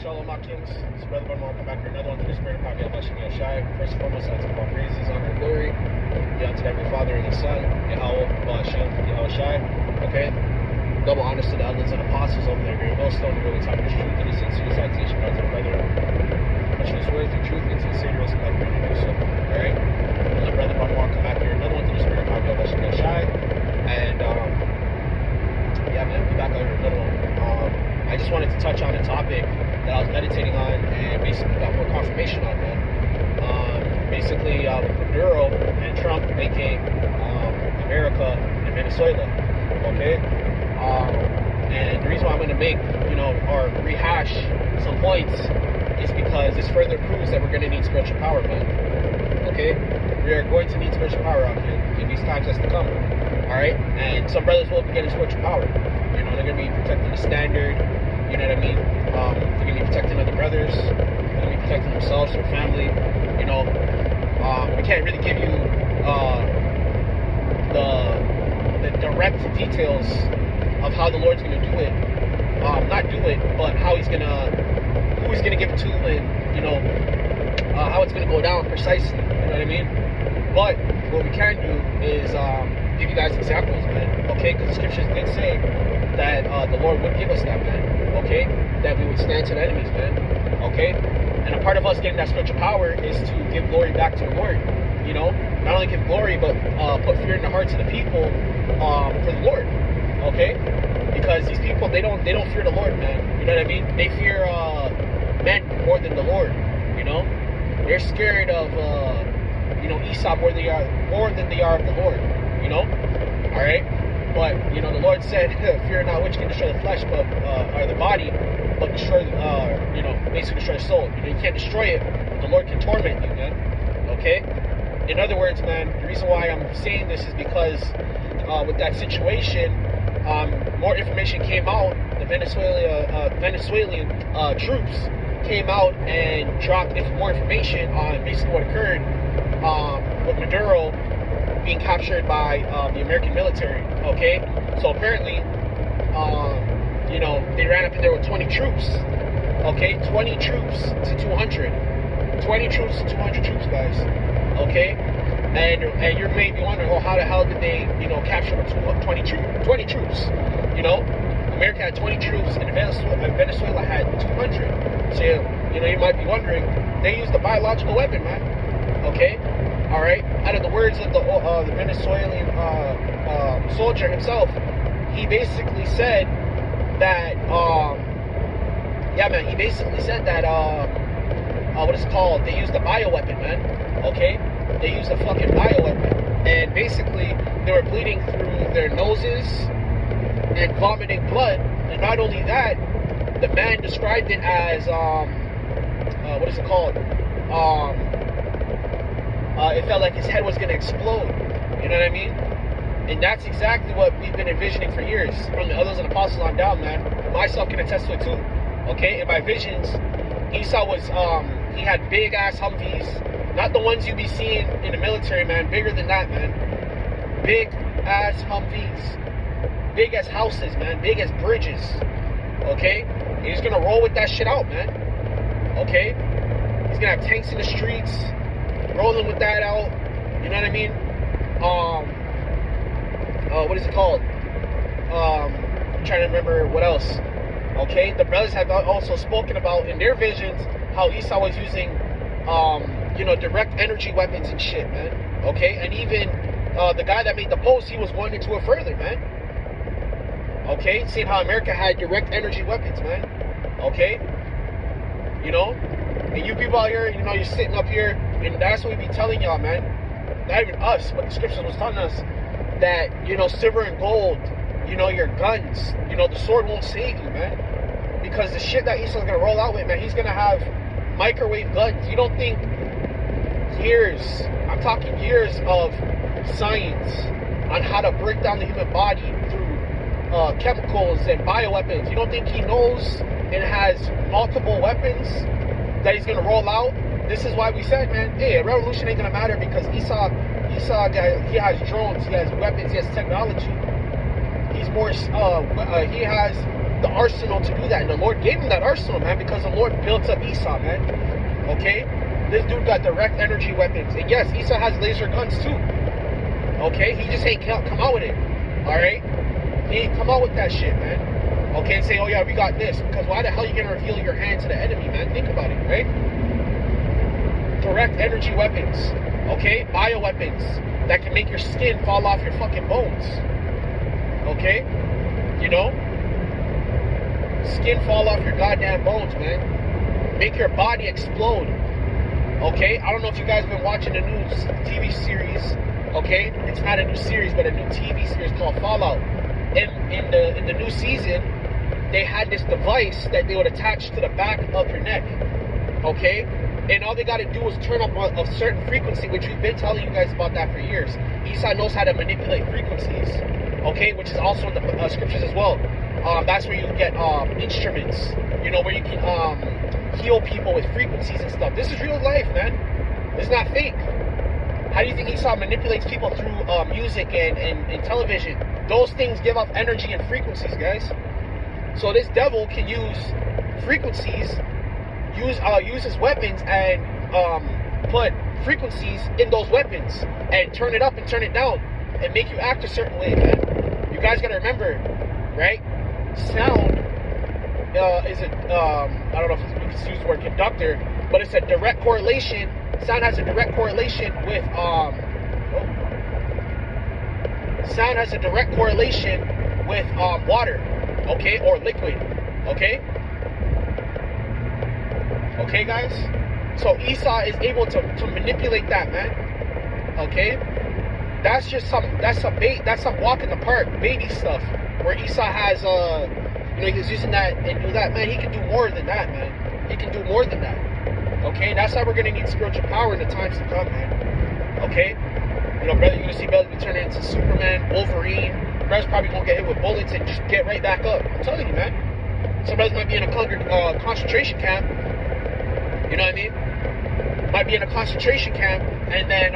Shalom, my kings. It's Brother Gunna. Welcome back for another one to the Spirit of Yahawashi. First and foremost, I take all praises, honor, and glory be unto the Heavenly Father and His Son, Yahawah, Sham, Yahawashi. Okay? Double honors to the elders and apostles over there. Very millstone, really talking this truth and the sincere citation of the brother. Mention His words, the truth, and sincere rest of life, and do so. Alright? Brother Gunna, welcome back here. Another one to the Spirit of Yahawashi. And, yeah, man, we're back over another one. I just wanted to touch on a topic that I was meditating on and basically got more confirmation on, man. Basically, with Maduro and Trump making America and Venezuela, okay? And the reason why I'm going to make, or rehash some points is because this further proves that we're going to need spiritual power, man. Okay? We are going to need spiritual power out here in these times that's to come. Alright? And some brothers will be getting spiritual power. They're going to be protecting the standard. You know what I mean? They're going to be protecting other brothers. They're going to be protecting themselves, their family. We can't really give you the direct details of how the Lord's going to do it. Not do it, but how He's going to, who He's going to give it to, and, how it's going to go down precisely. You know what I mean? But what we can do is give you guys examples, man. Okay? Because the scriptures did say that the Lord would give us that, man. Okay? That we would stand to the enemies, man. Okay? And a part of us getting that spiritual power is to give glory back to the Lord. Not only give glory, but put fear in the hearts of the people for the Lord. Okay? Because these people, they don't fear the Lord, man. You know what I mean? They fear men more than the Lord. They're scared of Esau more than they are of the Lord. Alright? But, the Lord said, fear not which can destroy the flesh, but, or the body, but destroy, basically destroy the soul. You can't destroy it, but the Lord can torment you, man. Okay? In other words, man, the reason why I'm saying this is because, with that situation, more information came out. The Venezuelan troops came out and dropped more information on basically what occurred, with Maduro being captured by the American military. Okay, so apparently, they ran up in there with 20 troops. Okay, 20 troops to 200, 20 troops to 200 troops, guys. Okay, and you may be wondering, well, how the hell did they, capture 20 troops? America had 20 troops, and Venezuela had 200. So you might be wondering, they used a biological weapon, man. Okay. All right. Out of the words of the Venezuelan soldier himself, he basically said that, He basically said that, what is it called? They used a bioweapon, man. Okay. They used a fucking bioweapon, and basically they were bleeding through their noses and vomiting blood. And not only that, the man described it as, what is it called? It felt like his head was going to explode. You know what I mean? And that's exactly what we've been envisioning for years, from the others and apostles on down, man. Myself can attest to it too. Okay? In my visions, Esau was, he had big ass Humvees, not the ones you be seeing in the military, man. Bigger than that, man. Big ass Humvees, big as houses, man. Big as bridges. Okay? And he's gonna roll with that shit out, man. Okay? He's gonna have tanks in the streets, rolling with that out. You know what I mean? What is it called? I'm trying to remember what else. Okay? The brothers have also spoken about in their visions how Esau was using, direct energy weapons and shit, man. Okay? And even the guy that made the post, he was going into it further, man. Okay? Seeing how America had direct energy weapons, man. Okay? And you people out here, you're sitting up here, and that's what we be telling y'all, man. Not even us, but the scriptures was telling us that, silver and gold, your guns, the sword won't save you, man. Because the shit that Esau's gonna roll out with, man, he's gonna have microwave guns. You don't think years, I'm talking years of science on how to break down the human body through chemicals and bioweapons. You don't think he knows and has multiple weapons that he's gonna roll out? This is why we said, man, hey, a revolution ain't gonna matter, because Esau, he has drones, he has weapons, he has technology. He's more, he has the arsenal to do that. And the Lord gave him that arsenal, man, because the Lord built up Esau, man. Okay? This dude got direct energy weapons. And yes, Esau has laser guns too. Okay? He just ain't come out with it. Alright? He ain't come out with that shit, man. Okay? And say, oh yeah, we got this. Because why the hell are you going to reveal your hand to the enemy, man? Think about it, right? Direct energy weapons. Okay? Bioweapons that can make your skin fall off your fucking bones. Okay? You know? Skin fall off your goddamn bones, man. Make your body explode. Okay? I don't know if you guys have been watching the new TV series. Okay? It's not a new series, but a new TV series called Fallout. In the new season, they had this device that they would attach to the back of your neck. Okay? And all they got to do is turn up a certain frequency, which we've been telling you guys about that for years. Esau knows how to manipulate frequencies, okay, which is also in the scriptures as well. That's where you get instruments, you know, where you can heal people with frequencies and stuff. This is real life, man. It's not fake. How do you think Esau manipulates people through music and television? Those things give off energy and frequencies, guys. So this devil can use frequencies, use his weapons and put frequencies in those weapons and turn it up and turn it down and make you act a certain way, man. You guys gotta remember, right? Sound is a I don't know if we can use the word conductor, but it's a direct correlation. Sound has a direct correlation with sound has a direct correlation with water, okay, or liquid, okay. Okay, guys? So Esau is able to manipulate that, man. Okay? That's some walk in the park, baby stuff. Where Esau has, you know, he's using that and do that. Man, he can do more than that, man. He can do more than that. Okay? That's why we're going to need spiritual power in the times to come, man. Okay? You know, brother, you're going to see brothers be turning into Superman, Wolverine. Brothers probably going to get hit with bullets and just get right back up. I'm telling you, man. Some brothers might be in a concentration camp. You know what I mean? Might be in a concentration camp, and then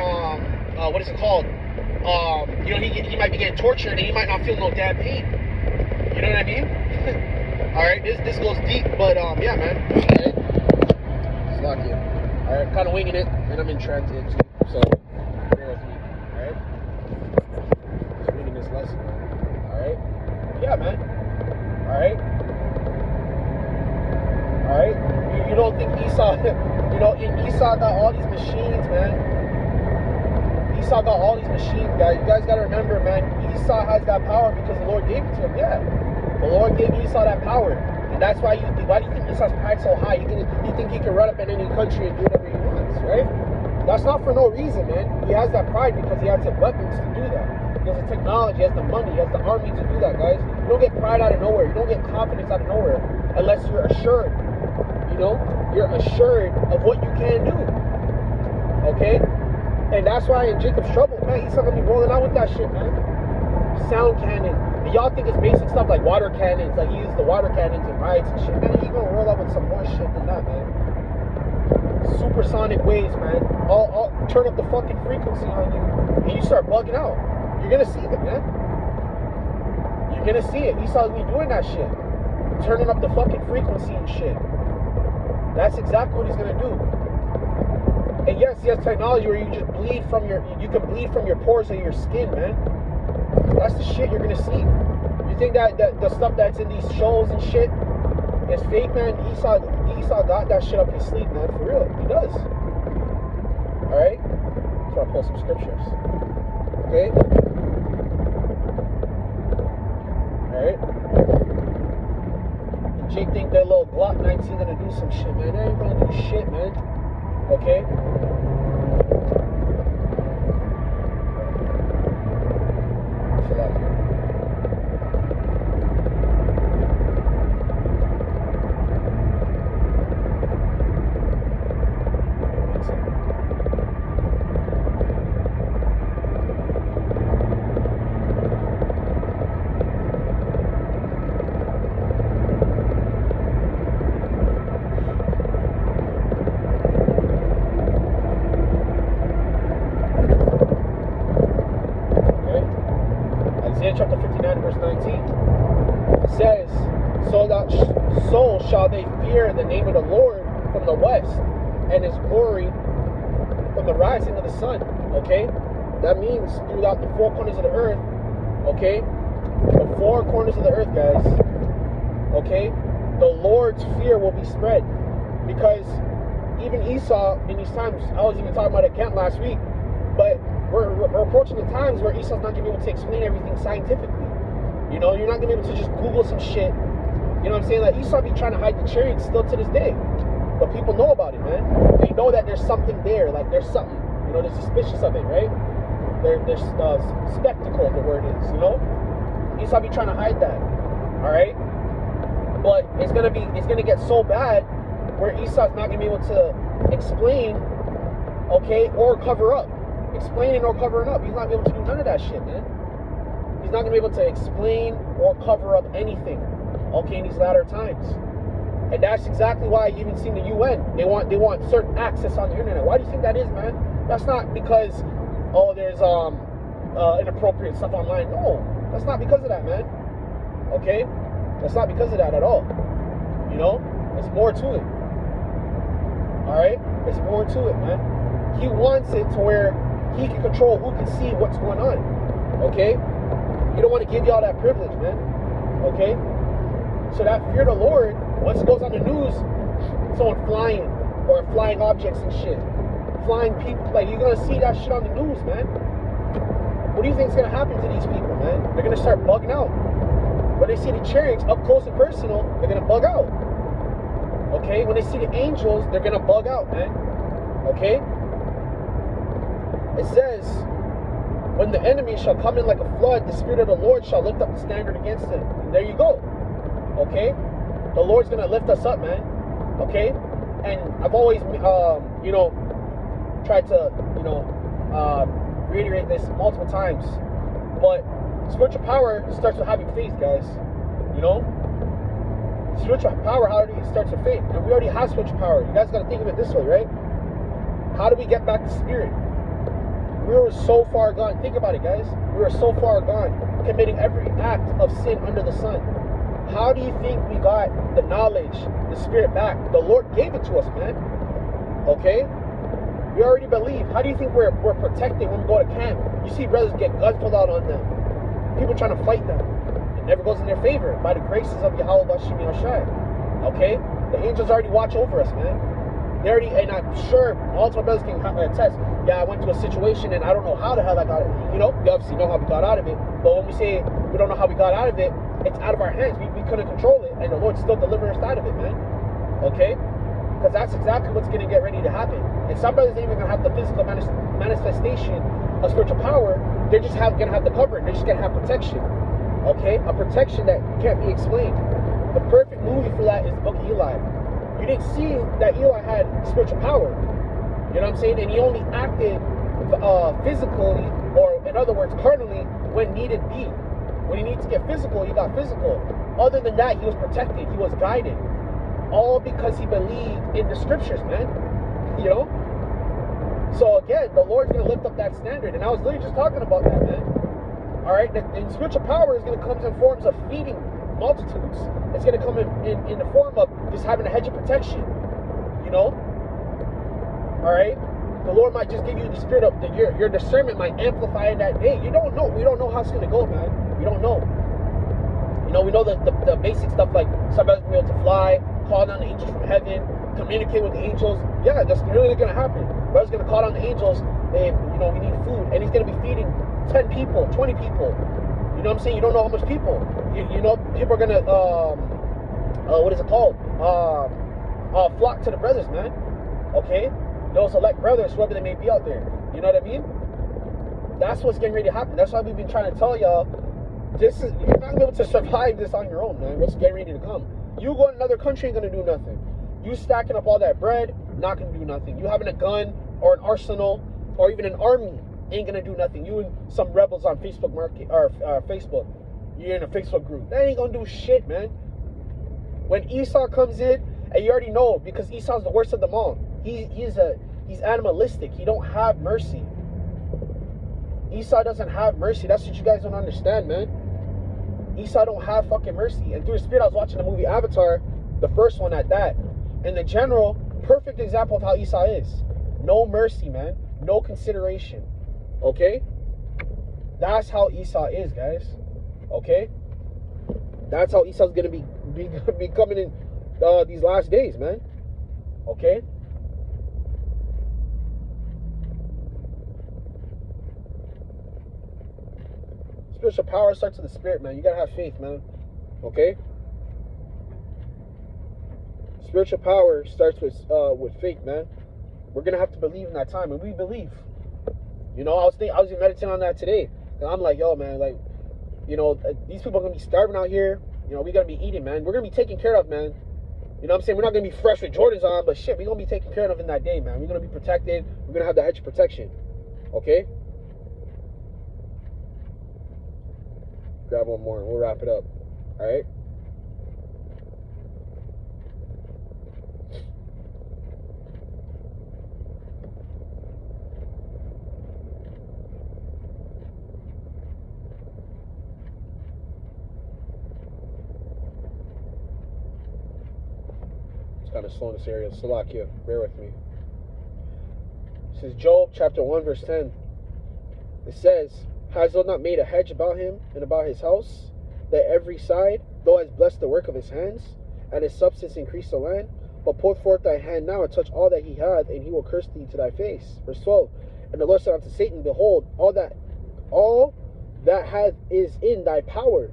what is it called? You know, he might be getting tortured, and he might not feel no damn pain. You know what I mean? All right, this goes deep, but yeah, man. Okay. It's locked in. All right, kind of winging it, and I'm in transit too, so bear with me. All right, just winging this lesson, man. All right, yeah, man. All right. Alright? You don't think Esau, you know, Esau got all these machines, man. Esau got all these machines, guys. You guys gotta remember, man, Esau has that power because the Lord gave it to him, yeah. The Lord gave Esau that power. And that's why do you think Esau's pride so high? You think he can run up in any country and do whatever he wants, right? That's not for no reason, man. He has that pride because he has the weapons to do that. He has the technology, he has the money, he has the army to do that, guys. You don't get pride out of nowhere. You don't get confidence out of nowhere unless you're assured. You know, you're assured of what you can do. Okay? And that's why in Jacob's trouble, man, Esau gonna be rolling out with that shit, man. Sound cannon. And y'all think it's basic stuff like water cannons, like he used the water cannons and riots and shit. Man, he's gonna roll out with some more shit than that, man. Supersonic waves, man. All turn up the fucking frequency on you, and you start bugging out. You're gonna see them, man. You're gonna see it. Esau's be doing that shit. Turning up the fucking frequency and shit. That's exactly what he's gonna do. And yes, he has technology where you just bleed from you can bleed from your pores of your skin, man. That's the shit you're gonna see. You think that the stuff that's in these shows and shit is fake, man? Esau got that shit up his sleeve, man. For real, he does. All right. That's why I pull some scriptures. Okay. All right. Jake think that little Glock 19 gonna do some shit, man. They ain't gonna do shit, man. Okay? Chill out here. shall they fear the name of the Lord from the west, and his glory from the rising of the sun. Okay? That means throughout the four corners of the earth, okay? The four corners of the earth, guys, okay? The Lord's fear will be spread. Because even Esau, in these times, I was even talking about it at camp last week, but we're approaching the times where Esau's not going to be able to explain everything scientifically. You know, you're not going to be able to just Google some shit. You know what I'm saying? Like, Esau be trying to hide the chariots still to this day. But people know about it, man. They know that there's something there. Like, there's something. You know, they're suspicious of it, right? There's spectacle, the word is, you know? Esau be trying to hide that. Alright? But it's gonna get so bad where Esau's not gonna be able to explain, okay, or cover up. Explaining or covering up. He's not gonna be able to do none of that shit, man. He's not gonna be able to explain or cover up anything, okay, in these latter times. And that's exactly why you even seen the UN. They want certain access on the internet. Why do you think that is, man? That's not because, oh, there's inappropriate stuff online. No, that's not because of that, man. Okay? That's not because of that at all. You know? There's more to it. Alright? There's more to it, man. He wants it to where he can control who can see what's going on. Okay? He don't want to give y'all that privilege, man. Okay? So that fear of the Lord, once it goes on the news, someone flying or flying objects and shit, flying people, like, you're gonna see that shit on the news, man. What do you think's gonna happen to these people, man? They're gonna start bugging out. When they see the chariots up close and personal, they're gonna bug out. Okay? When they see the angels, they're gonna bug out, man. Okay? It says, when the enemy shall come in like a flood, the Spirit of the Lord shall lift up the standard against them. And there you go. Okay? The Lord's gonna lift us up, man. Okay? And I've always, you know, tried to, you know, reiterate this multiple times. But spiritual power starts with having faith, guys. You know? Spiritual power already starts with faith. And we already have spiritual power. You guys gotta think of it this way, right? How do we get back to spirit? We were so far gone. Think about it, guys. We were so far gone, committing every act of sin under the sun. How do you think we got the knowledge, the spirit back? The Lord gave it to us, man. Okay? We already believe. How do you think we're protected when we go to camp? You see brothers get guns pulled out on them. People trying to fight them. It never goes in their favor by the graces of Yahawashi. Okay? The angels already watch over us, man. They already, and I'm sure all my brothers can attest. Yeah, I went to a situation and I don't know how the hell I got it. You know, we obviously know how we got out of it. But when we say we don't know how we got out of it, it's out of our hands. We couldn't control it, and the Lord still delivered us out of it, man. Okay? Because that's exactly what's going to get ready to happen. And some brothers ain't even going to have the physical manifestation of spiritual power. They're just going to have the covering. They're just going to have protection. Okay? A protection that can't be explained. The perfect movie for that is the book of Eli. You didn't see that Eli had spiritual power. You know what I'm saying? And he only acted physically, or in other words, carnally, when needed be. When he needed to get physical, he got physical. Other than that, he was protected. He was guided. All because he believed in the scriptures, man. You know? So again, the Lord's going to lift up that standard. And I was literally just talking about that, man. Alright? And spiritual power is going to come in forms of feeding multitudes. It's going to come in the form of just having a hedge of protection. You know? Alright? The Lord might just give you the spirit of your discernment might amplify in that day. You don't know. We don't know how it's going to go, man. We don't know. You know, we know the basic stuff like somebody's going to be able to fly, call down the angels from heaven, communicate with the angels. Yeah, that's really going to happen. Brother's going to call down the angels, and, you know, we need food. And he's going to be feeding 10 people, 20 people. You know what I'm saying? You don't know how much people. You know, people are going to, what is it called? Flock to the brothers, man. Okay? Those elect brothers, whoever they may be out there. You know what I mean? That's what's getting ready to happen. That's why we've been trying to tell y'all, you're not going to be able to survive this on your own, man. What's getting ready to come? You go to another country ain't going to do nothing. You stacking up all that bread, not going to do nothing. You having a gun or an arsenal or even an army ain't going to do nothing. You and some rebels on Facebook Facebook. You're in a Facebook group. That ain't going to do shit, man. When Esau comes in, and you already know, because Esau's the worst of them all. He's animalistic. He don't have mercy. Esau doesn't have mercy. That's what you guys don't understand, man. Esau don't have fucking mercy. And through the spirit, I was watching the movie Avatar, The first one at that. And the general, perfect example of how Esau is. No mercy, man. No consideration. Okay? That's how Esau is, guys. Okay? That's how Esau's going to be coming in these last days, man. Okay? Spiritual power starts with the spirit, man. You got to have faith, man. Okay? Spiritual power starts with faith, man. We're going to have to believe in that time, and we believe. You know, I was meditating on that today. And I'm like, yo, man, like, you know, these people are going to be starving out here. You know, we got to be eating, man. We're going to be taken care of, man. You know what I'm saying? We're not going to be fresh with Jordans on, but shit, we're going to be taken care of in that day, man. We're going to be protected. We're going to have the hedge of protection. Okay? Grab one more and we'll wrap it up. All right? Kind of slow in this area. Salakia, bear with me. This is Job chapter 1 verse 10. It says, has thou not made a hedge about him and about his house, that every side thou hast blessed the work of his hands, and his substance increased the land? But put forth thy hand now and touch all that he hath, and he will curse thee to thy face. Verse 12. And the Lord said unto Satan, behold, all that hath is in thy power.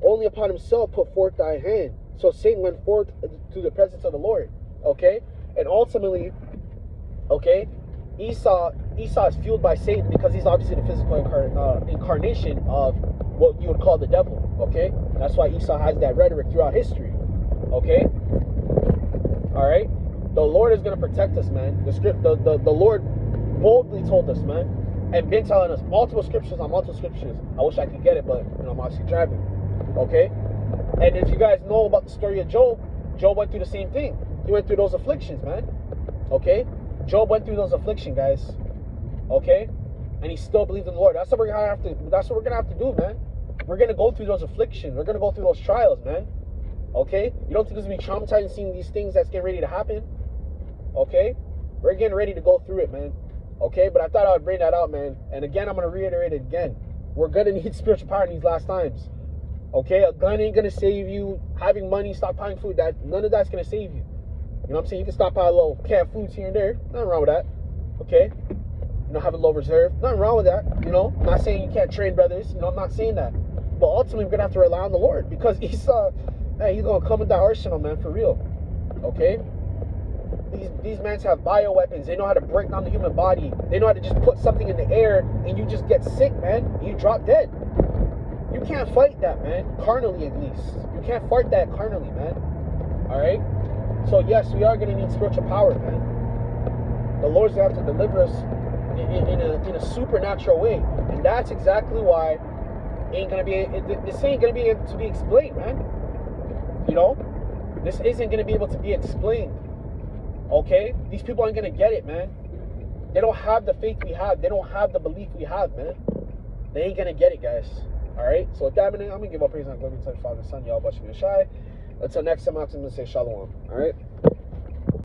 Only upon himself put forth thy hand. So Satan went forth to the presence of the Lord. Okay? And ultimately, okay, Esau is fueled by Satan because he's obviously the physical incarnation of what you would call the devil. Okay? That's why Esau has that rhetoric throughout history. Okay? Alright? The Lord is going to protect us, man. The Lord boldly told us, man. And been telling us multiple scriptures on multiple scriptures. I wish I could get it, but you know, I'm obviously driving. Okay? And if you guys know about the story of Job, Job went through the same thing. He went through those afflictions, man. Okay? Job went through those afflictions, guys. Okay? And he still believed in the Lord. That's what we're gonna have to do, man. We're gonna go through those afflictions. We're gonna go through those trials, man. Okay? You don't think it's gonna be traumatizing seeing these things that's getting ready to happen? Okay? We're getting ready to go through it, man. Okay? But I thought I would bring that out, man. And again, I'm gonna reiterate it again. We're gonna need spiritual power in these last times. Okay, a gun ain't gonna save you. Having money, stockpiling food, none of that's gonna save you. You know what I'm saying? You can stockpile a little canned foods here and there. Nothing wrong with that. Okay? You know, have a low reserve. Nothing wrong with that. You know, I'm not saying you can't train brothers. You know, I'm not saying that. But ultimately, we're gonna have to rely on the Lord because Esau, man, he's gonna come with that arsenal, man, for real. Okay? These men have bioweapons. They know how to break down the human body. They know how to just put something in the air and you just get sick, man. You drop dead. You can't fight that, man. Carnally, at least. You can't fight that carnally, man. Alright? So, yes, we are going to need spiritual power, man. The Lord's going to have to deliver us in a supernatural way. And that's exactly why this ain't going to be able to be explained, man. You know? This isn't going to be able to be explained. Okay? These people aren't going to get it, man. They don't have the faith we have. They don't have the belief we have, man. They ain't going to get it, guys. Alright, so with that, I'm going to give all praise and glory to the Father, Son, Yahawashi, Until next time, I'm going to say shalom. Alright?